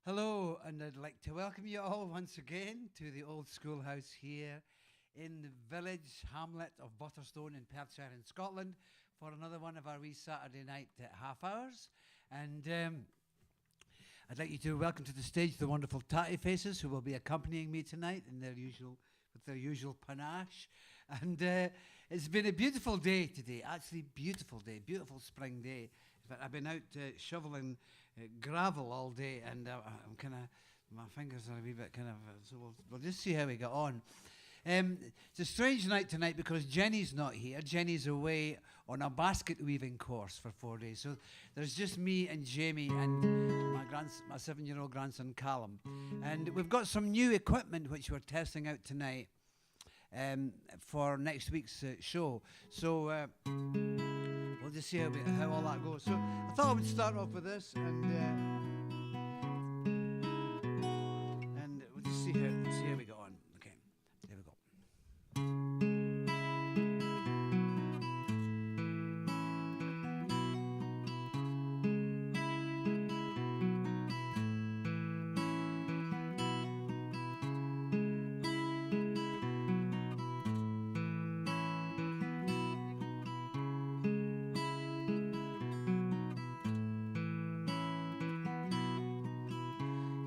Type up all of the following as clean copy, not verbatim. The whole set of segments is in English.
Hello, and I'd like to welcome you all once again to the old schoolhouse here in the village hamlet of Butterstone in Perthshire in Scotland for another one of our wee Saturday night half hours. And I'd like you to welcome to the stage the wonderful Tatty Faces who will be accompanying me tonight in with their usual panache. And it's been a beautiful day today, actually beautiful beautiful spring day. In fact, I've been out shoveling gravel all day, and I'm kind of, my fingers are a wee bit kind of, so we'll just see how we get on. It's a strange night tonight because Jenny's not here. Jenny's away on a basket weaving course for 4 days. So there's just me and Jamie and my 7-year-old grandson Callum. And we've got some new equipment which we're testing out tonight for next week's show. So we'll just see how all that goes. So I thought I would start off with this, and we'll just see how we go on. Okay, there we go.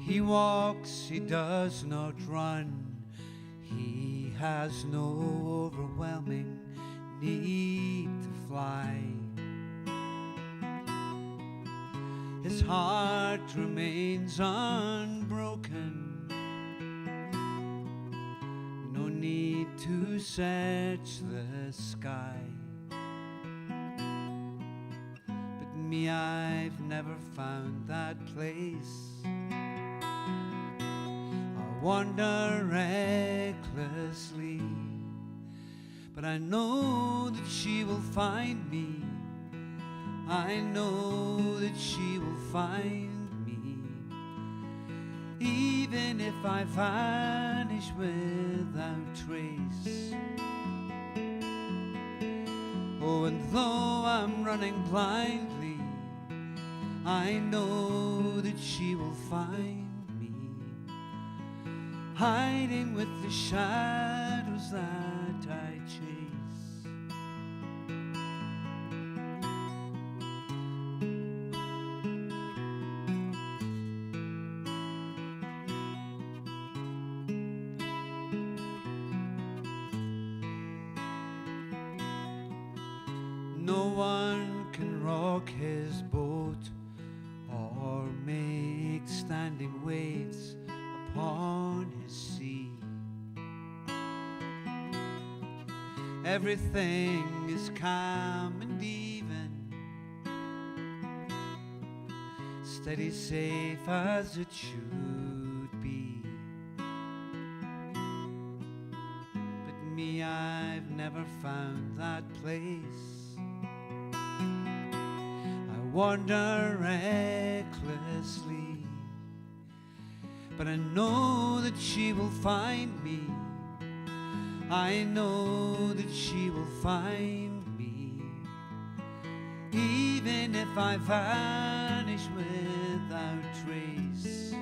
He walks, he does not run. He has no overwhelming need to fly. His heart remains unbroken. No need to search the sky. But me, I've never found that place. Wander recklessly, but I know that she will find me. I know that she will find me, even if I vanish without trace. Oh, and though I'm running blindly, I know that she will find hiding with the shadows that I chase. No one can rock his boat or make standing waves upon his sea. Everything is calm and even, steady, safe as it should be. But me, I've never found that place. I wander recklessly, but I know that she will find me. I know that she will find me, even if I vanish without trace.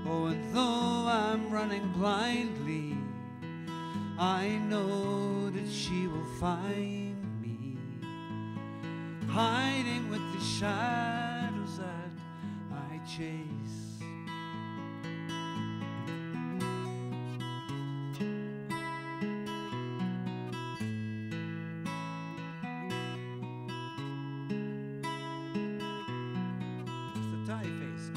Oh, and though I'm running blindly, I know that she will find me, hiding with the shadows that I chase. It's the Tatty Face.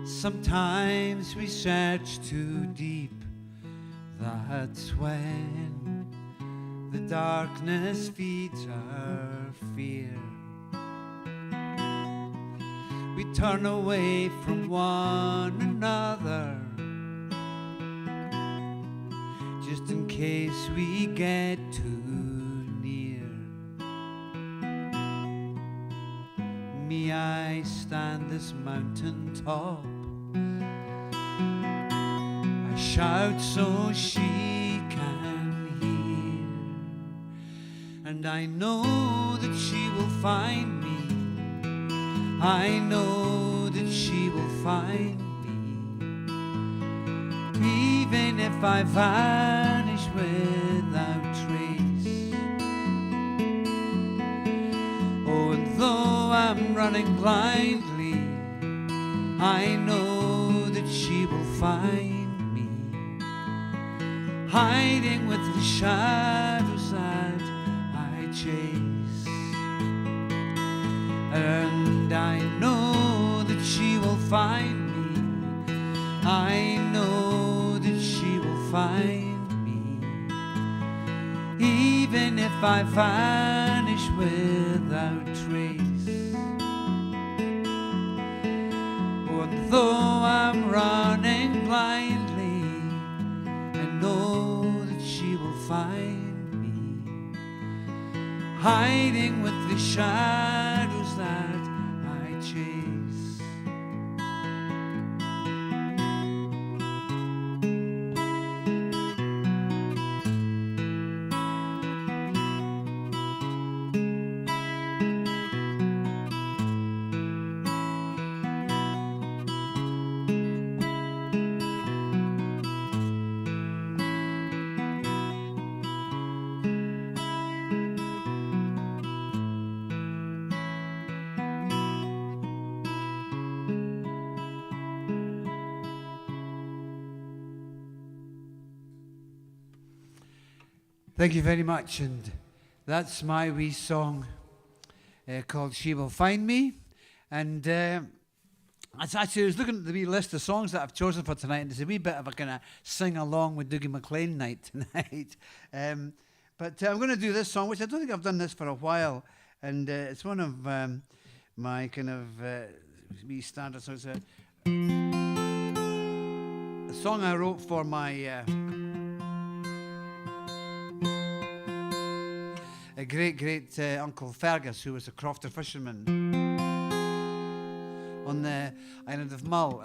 Sometimes we search too deep. That's when the darkness feeds our fear. We turn away from one another just in case we get too near. me, I stand this mountain top. I shout so she can hear, and I know that she will find me. I know that she will find me, even if I vanish without trace. Oh, and though I'm running blindly, I know that she will find me, hiding with the shadows that I chase. And I know that she will find me. I know that she will find me, even if I vanish without trace. Oh, and though I'm running blindly, I know that she will find me, hiding with the shadows that I chase. Thank you very much, and that's my wee song called She Will Find Me. And I was looking at the wee list of songs that I've chosen for tonight, and there's a wee bit of a kind of sing-along with Dougie MacLean night tonight. But I'm going to do this song, which I don't think I've done this for a while, and it's one of my kind of wee standard songs. A song I wrote for my... a great Uncle Fergus, who was a crofter fisherman on the island of Mull.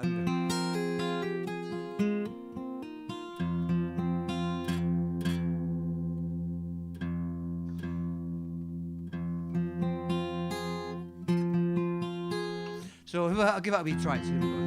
So I'll give it a wee try. So here we go.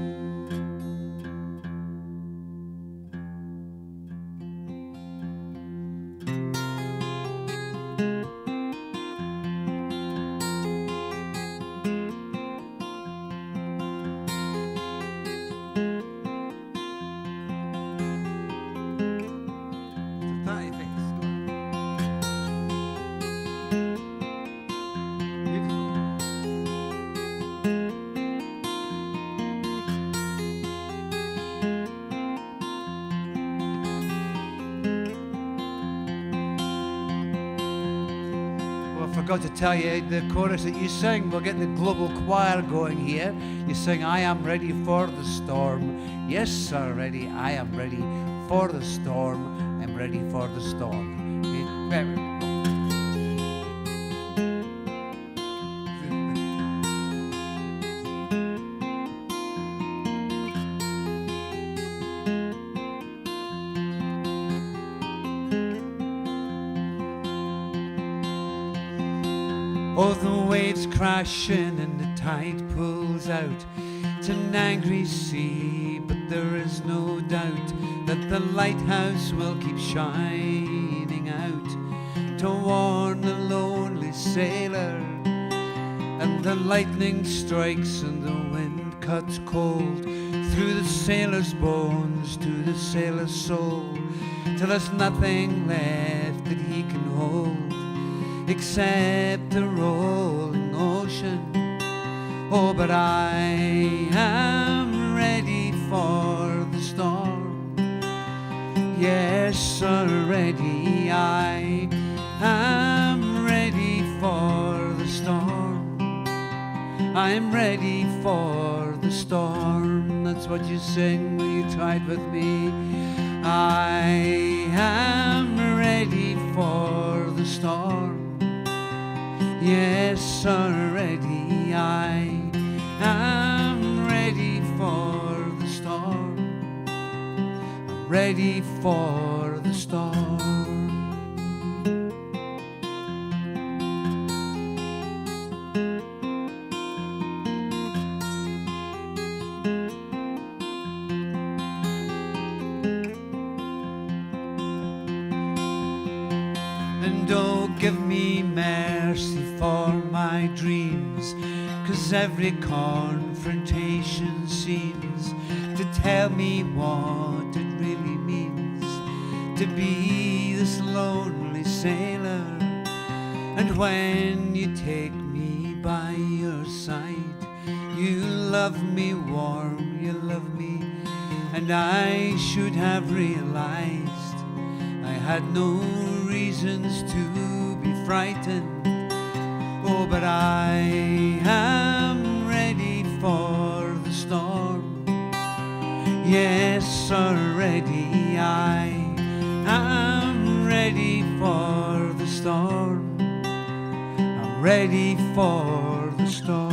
Forgot to tell you, the chorus that you sing, we'll get the global choir going here. You sing, I am ready for the storm. Yes, sir, ready. I am ready for the storm. I'm ready for the storm. Oh, the waves crashing and the tide pulls out to an angry sea, but there is no doubt that the lighthouse will keep shining out to warn the lonely sailor. And the lightning strikes and the wind cuts cold through the sailor's bones to the sailor's soul, till there's nothing left that he can hold except the rolling ocean. Oh, but I am ready for the storm. Yes, sir, ready. I am ready for the storm. I'm ready for the storm. That's what you sing when you tried with me. I am ready for the storm. Yes, already I am ready for the storm. I'm ready for the storm. And oh, give me mercy for my dreams, 'cause every confrontation seems to tell me what it really means to be this lonely sailor. And when you take me by your side, you love me warm, you love me, and I should have realized I had no reasons to be frightened. Oh, but I am ready for the storm. Yes, already I am ready for the storm. I'm ready for the storm.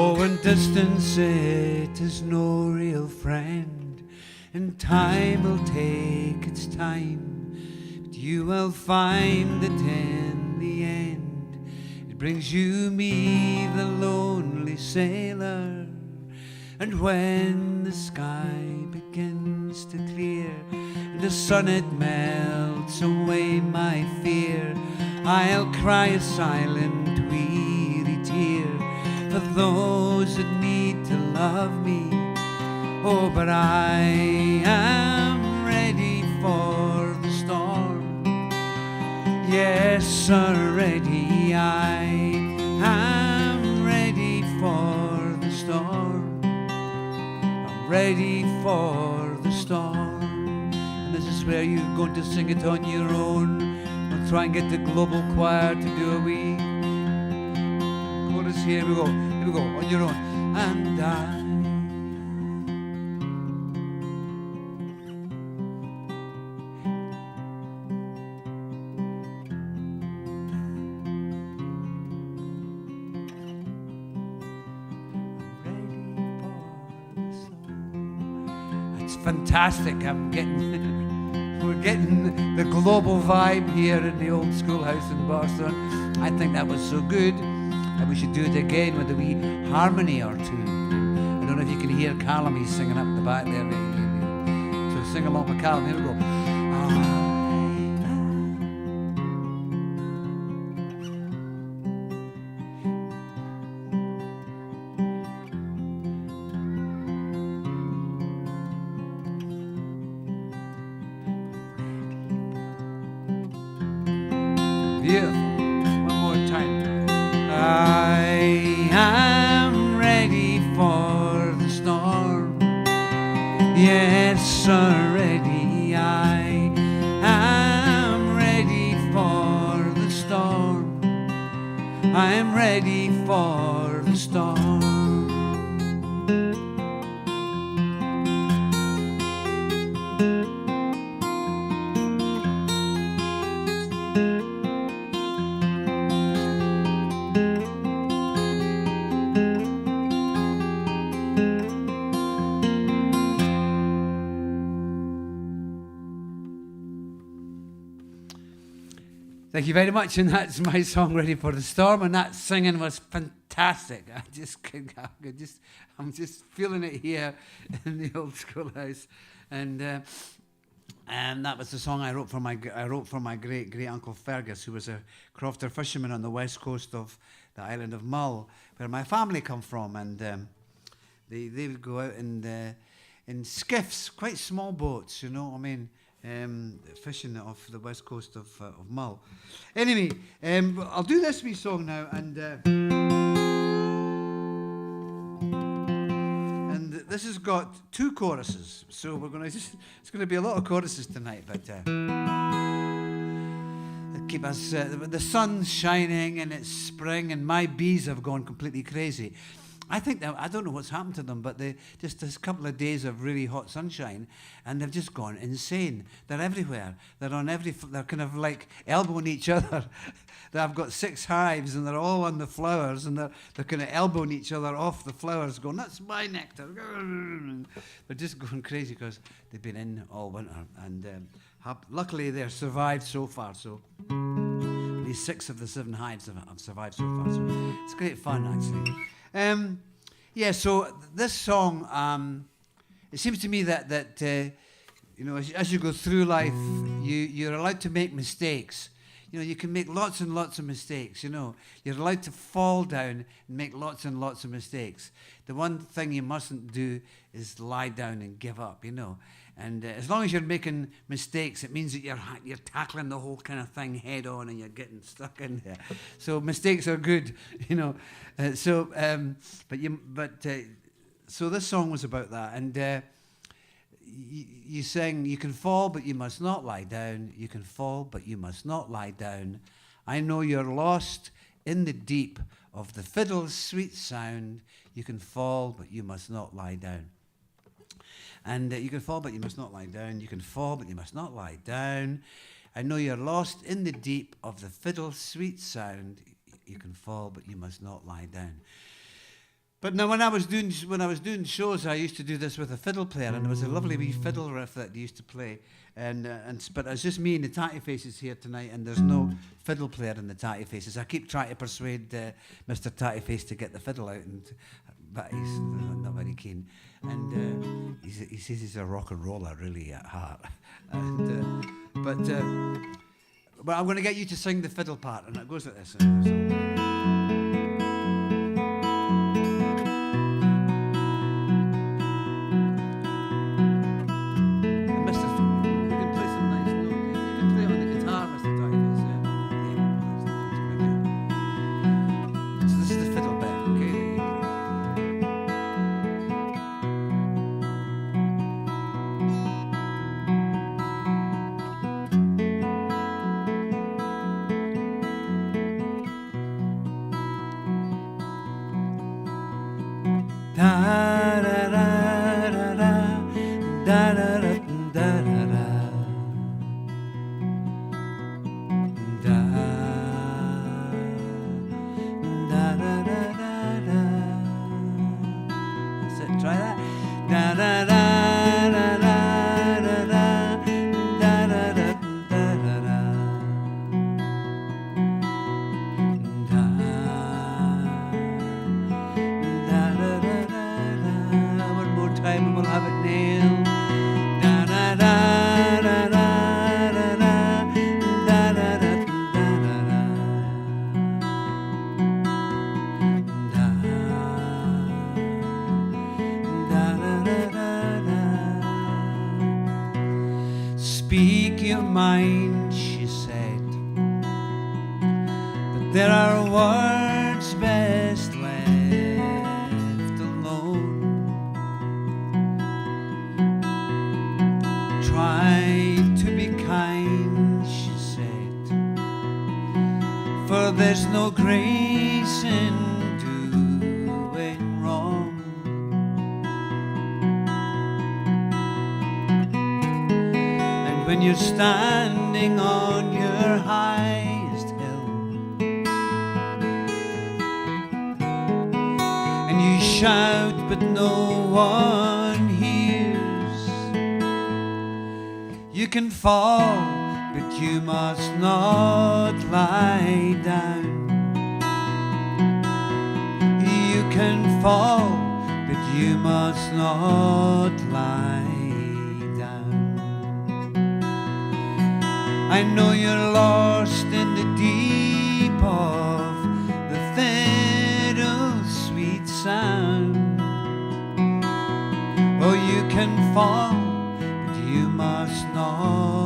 Oh, and distance, it is no real friend, and time will take its time, but you will find that in the end it brings you me, the lonely sailor. And when the sky begins to clear and the sun it melts away my fear, I'll cry a silent weary tear for those that need to love me. Oh, but I am ready for the storm. Yes, already I am ready for the storm. I'm ready for the storm. And this is where you're going to sing it on your own. We'll try and get the global choir to do a wee chorus. Here we go, on your own. And I fantastic. We're getting the global vibe here in the old schoolhouse in Boston. I think that was so good that we should do it again with a wee harmony or two. I don't know if you can hear Callum, he's singing up the back there. So sing along with Callum. Here we go. One more time. I am ready for the storm. Yes, already I am ready for the storm. I am ready for the storm. Thank you very much, and that's my song, Ready for the Storm, and that singing was fantastic. I'm just feeling it here in the old schoolhouse, and that was the song I wrote for my great uncle Fergus, who was a crofter fisherman on the west coast of the island of Mull, where my family come from, and they would go out in skiffs, quite small boats, you know. I mean, fishing off the west coast of Mull. Anyway, I'll do this wee song now, and this has got 2 choruses, so we're going to it's going to be a lot of choruses tonight, but keep us the sun's shining and it's spring and my bees have gone completely crazy. I think I don't know what's happened to them, but they just this couple of days of really hot sunshine, and they've just gone insane. They're everywhere. They're on they're kind of like elbowing each other. I've got 6 hives, and they're all on the flowers, and they're kind of elbowing each other off the flowers, going, "That's my nectar." They're just going crazy because they've been in all winter, and luckily they're survived so far. So these 6 of the 7 hives have survived so far. So it's great fun, actually. Yeah, so this song, it seems to me that you know, as you go through life, you're allowed to make mistakes. You know, you can make lots and lots of mistakes, you know. You're allowed to fall down and make lots and lots of mistakes. The one thing you mustn't do is lie down and give up, you know. And as long as you're making mistakes, it means that you're tackling the whole kind of thing head on and you're getting stuck in there. So mistakes are good, you know. So this song was about that. And you sang, "You can fall, but you must not lie down. You can fall, but you must not lie down. I know you're lost in the deep of the fiddle's sweet sound. You can fall, but you must not lie down." And you can fall, but you must not lie down. You can fall, but you must not lie down. I know you're lost in the deep of the fiddle's sweet sound. You can fall, but you must not lie down. But now, when I was doing shows, I used to do this with a fiddle player, and there was a lovely wee fiddle riff that they used to play. But it's just me and the Tatty Faces here tonight, and there's no fiddle player in the Tatty Faces. I keep trying to persuade Mr. Tatty Face to get the fiddle out, but he's not very keen. And he says he's a rock and roller, really, at heart. But I'm going to get you to sing the fiddle part, and it goes like this. Speak your mind, she said, but there are words best left alone. Try to be kind, she said, for there's no grace in doing wrong. When you're standing on your highest hill and you shout but no one hears, you can fall but you must not lie down. You can fall but you must not lie. I know you're lost in the deep of the fiddle's sweet sound. Oh, you can fall, but you must not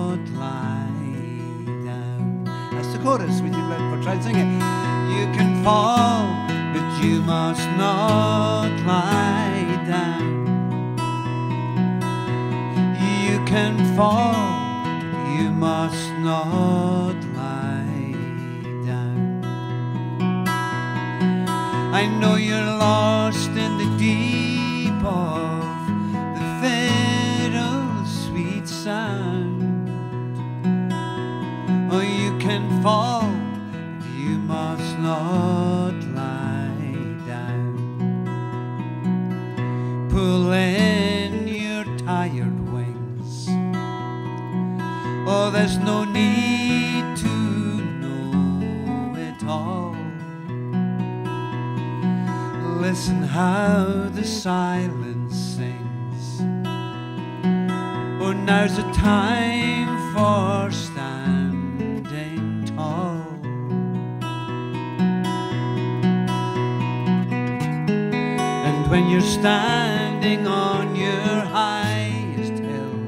sing it. You can fall, but you must not lie down. You can fall, you must not lie down. I know you're lost in the deep of the fiddle's sweet sound. Oh, you can fall, but you must not lie down. Pull in your tired wings. Oh, there's no need to know it all. Listen how the silence sings. Oh, now's the time for standing tall. And when you're standing on your highest hill,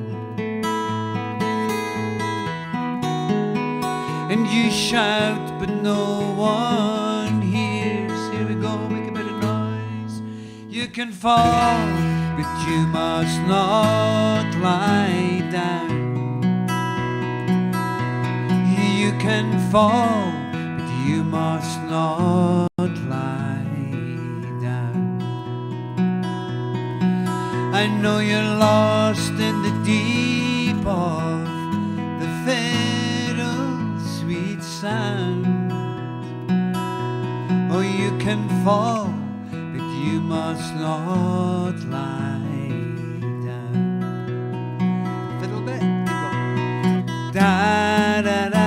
and you shout but no one hears, here we go, make a bit of noise. You can fall, but you must not lie down. You can fall, but you must not lie down. I know you're lost in the deep of the fiddle's sweet sound. Oh, you can fall, but you must not lie down. Fiddle bit, da da da.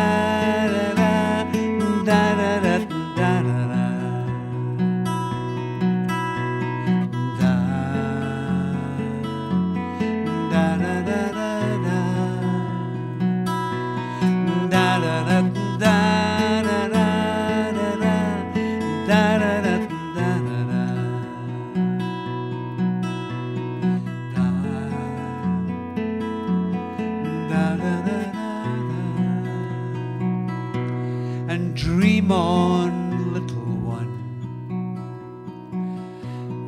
And dream on, little one.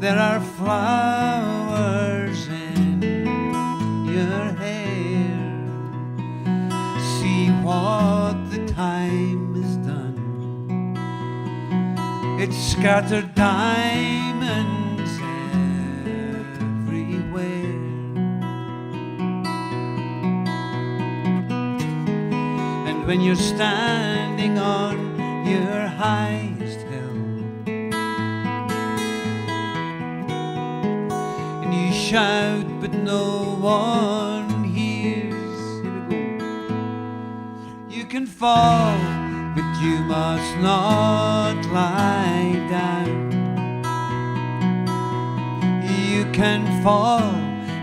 There are flowers in your hair. See what the time has done. It's scattered diamonds everywhere. And when you're standing on your highest hill, and you shout but no one hears, here we go. You can fall, but you must not lie down. You can fall,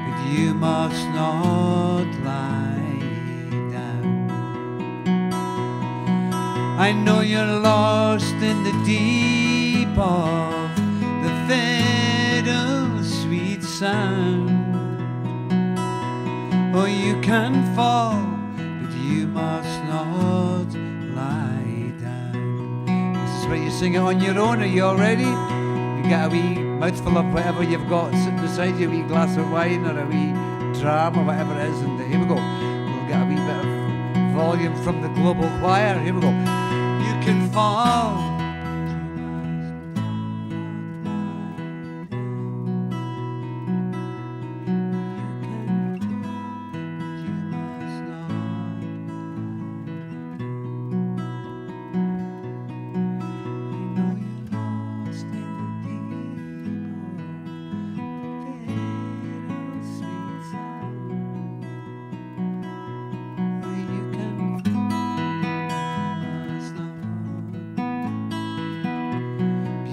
but you must not lie down. I know you're lost in the deep of the fiddle's sweet sound. Oh, you can fall, but you must not lie down. This is where you sing it on your own. Are you all ready? You get a wee mouthful of whatever you've got sitting beside you, a wee glass of wine or a wee dram or whatever it is, and here we go. We'll get a wee bit of volume from the global choir. Here we go. You can fall.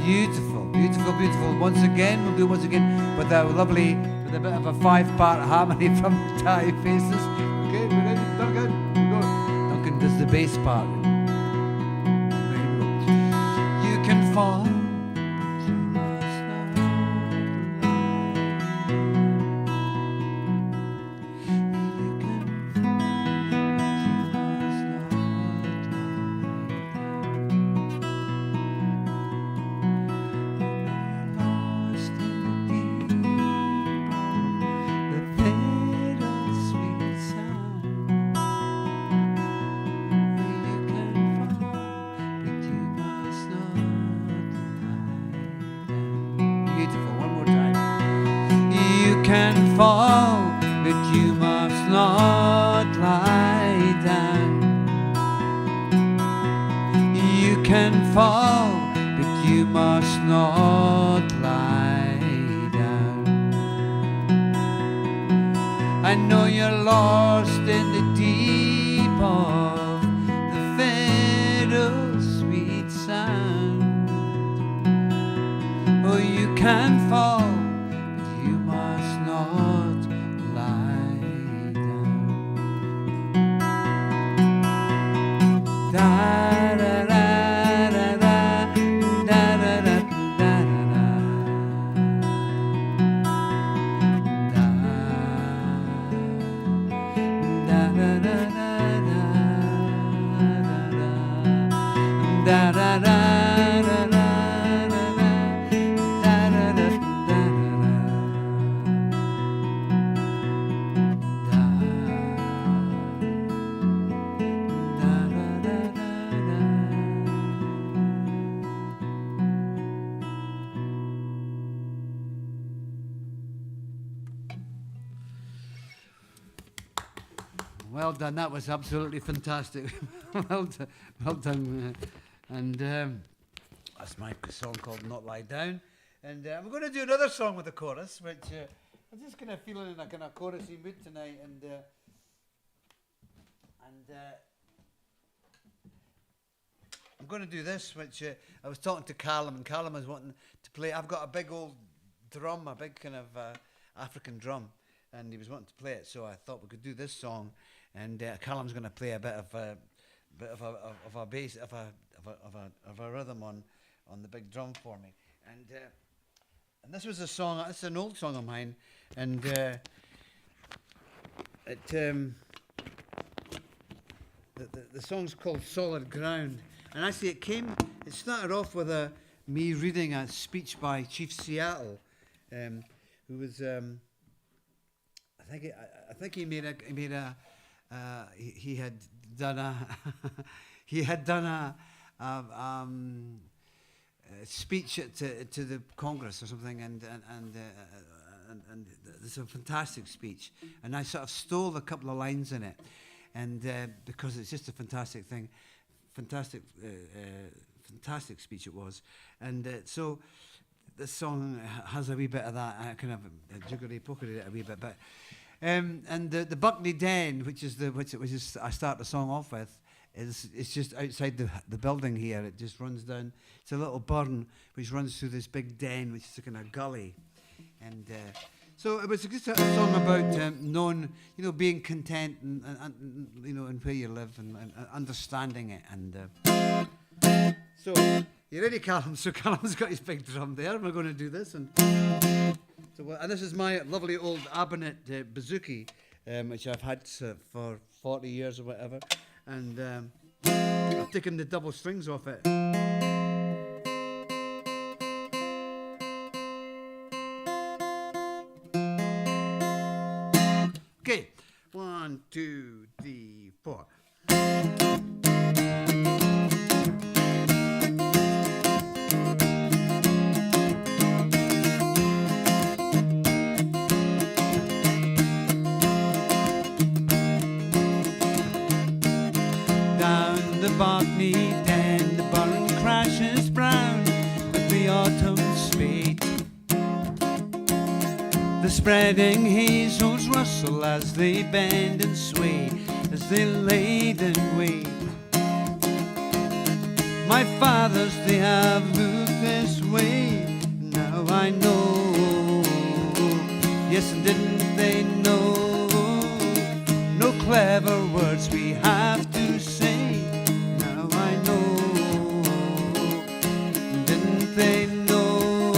Beautiful, beautiful, beautiful. Once again, we'll do once again with a lovely, with a bit of a 5-part harmony from the Thai Faces. Okay, we're ready? Duncan, go. Duncan does the bass part. There you go. You can fall. can fall, but you must not lie down. You can fall, but you must not lie down. I know you're lost in the deep of the fiddle sweet sound. Oh, you can fall, but you must not lie down. Da da da da da da da da da da da da da. Well done. That was absolutely fantastic. Well done. Well done. And that's my song called "Not Lie Down." And we're going to do another song with a chorus, which I'm just kind of feeling in a kind of chorusy mood tonight. And I'm going to do this, which I was talking to Callum, and Callum was wanting to play. I've got a big old drum, a big kind of African drum, and he was wanting to play it. So I thought we could do this song. And Callum's going to play a bit of a bass, of a rhythm on the big drum for me. And this was a song. It's an old song of mine, and the song's called "Solid Ground." And actually, it started off with me reading a speech by Chief Seattle, who was I think he had done a speech to the Congress or something, and it's a fantastic speech. And I sort of stole a couple of lines in it, and because it's just a fantastic thing, fantastic speech it was. And so this song has a wee bit of that kind of jiggery pokery a wee bit, but. And the Buckley Den, which is I start the song off with, it's just outside the building here. It just runs down. It's a little burn which runs through this big den, which is a kind of gully. And so it was just a song about knowing, being content and and where you live and understanding it. And so you ready, Callum? So Callum's got his big drum there. We're going to do this and this is my lovely old Abinet bouzouki, which I've had for 40 years or whatever, and I've taken the double strings off it. Okay, 1, 2, 3, 4. Barkney Den, the burn crashes brown with the autumn's fate. The spreading hazels rustle as they bend and sway, as they laden wait. My fathers, they have moved this way, now I know. Yes, and didn't they know? No clever words we have to say. They know,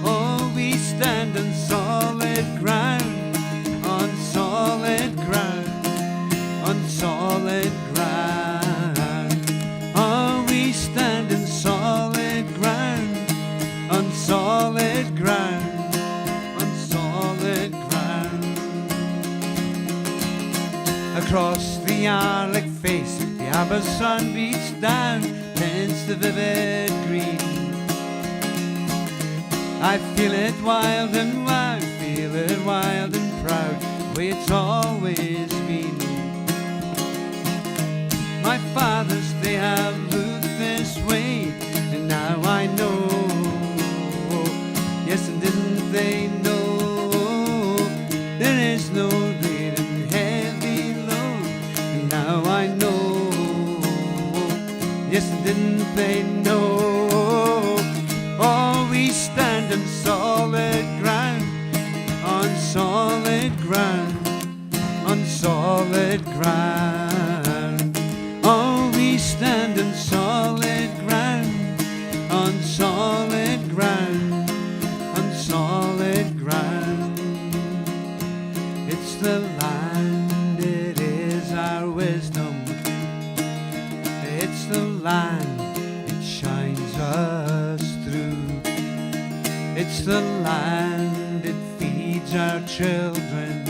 oh, we stand on solid ground, on solid ground, on solid ground. Oh, we stand on solid ground, on solid ground, on solid ground. Across the Arlick face, the amber sun beats down, tints the vivid green. I feel it wild and wild, feel it wild and proud, the way it's always been. My fathers, they have looked this way, and now I know. Yes, and didn't they know there is no great and heavy load? And now I know. Yes, and didn't they know? Oh, we stand on solid ground, on solid ground, on solid ground. Oh, we stand on solid ground, on solid ground, on solid ground. It's the land, it is our wisdom. It's the land, it shines us through. It's the land, it feeds our children.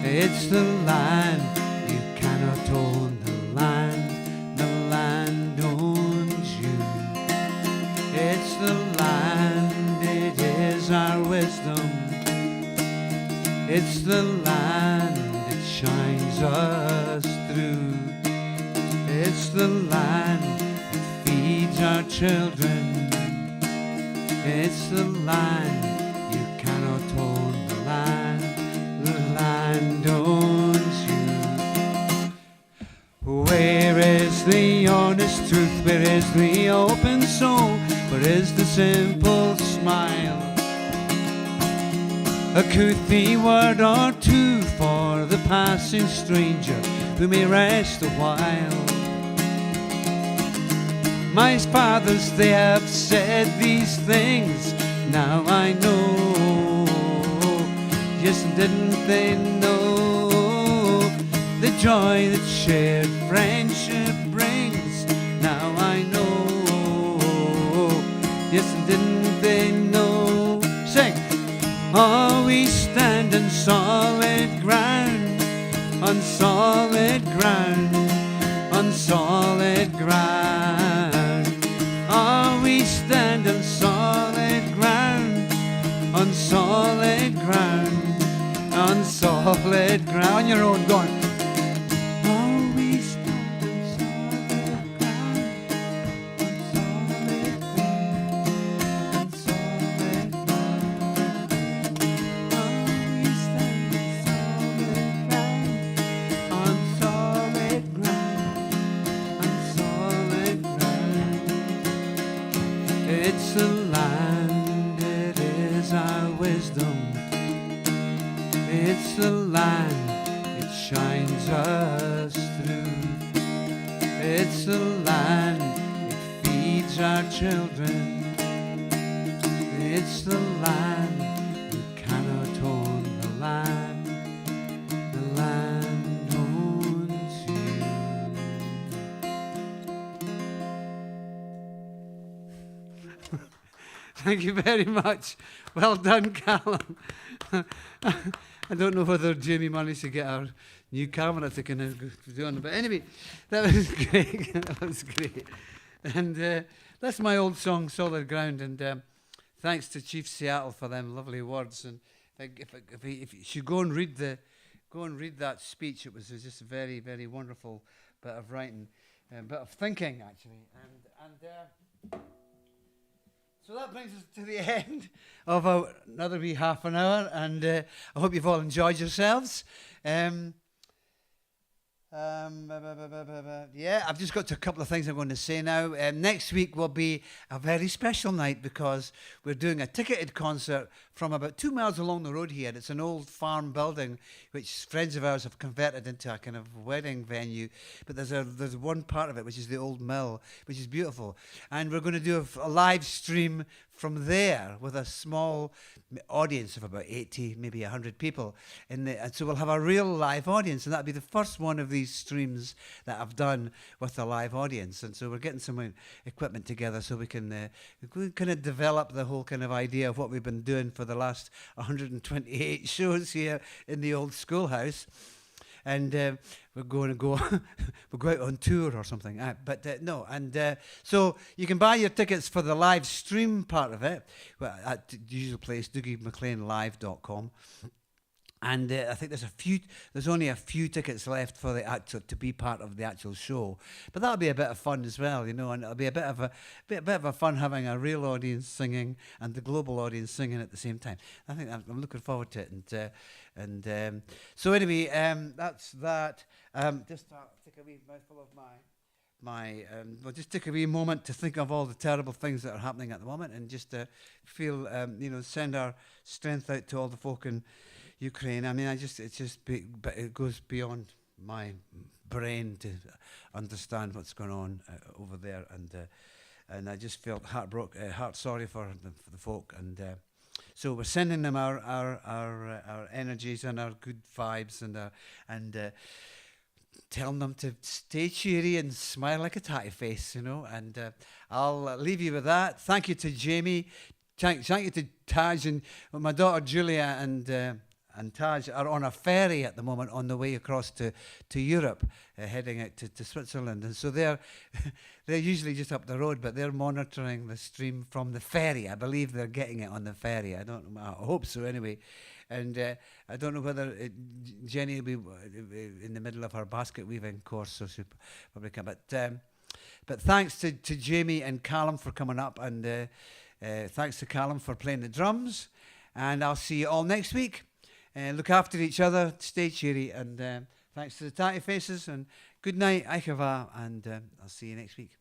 It's the land, you cannot own the land owns you. It's the land, it is our wisdom. It's the land, it shines us through. It's the land, it feeds our children. It's the land, you cannot own the land owns you. Where is the honest truth? Where is the open soul? Where is the simple smile? A couthy word or two for the passing stranger who may rest a while. My fathers, they have said these things, now I know. Yes, didn't they know the joy that shared friendship brings? Now I know. Yes, didn't they know? Sing! Oh, we stand on solid ground, on solid ground, on solid ground. Oh, we stand on solid ground, on solid ground, on solid ground. On your own, go on. Oh, we stand on solid ground, on solid ground, on solid ground. Oh, we stand on solid ground, on solid ground. It's the land, it is our wisdom. It's the land, it shines us through. It's the land, it feeds our children. It's the land, you cannot own the land owns you. Thank you very much. Well done, Callum. I don't know whether Jamie managed to get our new camera to kind of do on, but anyway, that was great. That was great. And that's my old song, Solid Ground. And thanks to Chief Seattle for them lovely words. And if you should go and read that speech, it was just a very, very wonderful bit of writing, bit of thinking actually. And so that brings us to the end of another wee half an hour, and I hope you've all enjoyed yourselves. Yeah, I've just got a couple of things I'm going to say now. Next week will be a very special night because we're doing a ticketed concert from about 2 miles along the road here. It's an old farm building which friends of ours have converted into a kind of wedding venue. But there's one part of it which is the old mill, which is beautiful. And we're going to do a live stream from there with a small audience of about 80, maybe 100 people. And so we'll have a real live audience, and that'll be the first one of these streams that I've done with a live audience. And so we're getting some equipment together so we can kind of develop the whole kind of idea of what we've been doing for the last 128 shows here in the old schoolhouse. and we're going to go we'll go out on tour or something. But no, and so you can buy your tickets for the live stream part of it at the usual place, DougieMacLeanLive.com. And I think there's only a few tickets left for the actual to be part of the actual show, but that'll be a bit of fun as well, you know. And it'll be a bit of a fun having a real audience singing and the global audience singing at the same time. I think I'm looking forward to it. And so anyway, that's that. Just take a wee mouthful of we'll just take a wee moment to think of all the terrible things that are happening at the moment, and just feel send our strength out to all the folk in Ukraine. I mean, but it goes beyond my brain to understand what's going on over there, and I just felt heart sorry for the folk, and so we're sending them our energies and our good vibes, and telling them to stay cheery and smile like a tatty face, you know. And I'll leave you with that. Thank you to Jamie. Thank you to Taj, and my daughter Julia and Taj are on a ferry at the moment on the way across to Europe, heading out to Switzerland. And so they're usually just up the road, but they're monitoring the stream from the ferry. I believe they're getting it on the ferry. I hope so anyway. And I don't know whether Jenny will be in the middle of her basket weaving course, so she'll probably come. But thanks to Jamie and Callum for coming up, and thanks to Callum for playing the drums. And I'll see you all next week. Look after each other, stay cheery, and thanks to the tatty faces, and good night, Aikava, and I'll see you next week.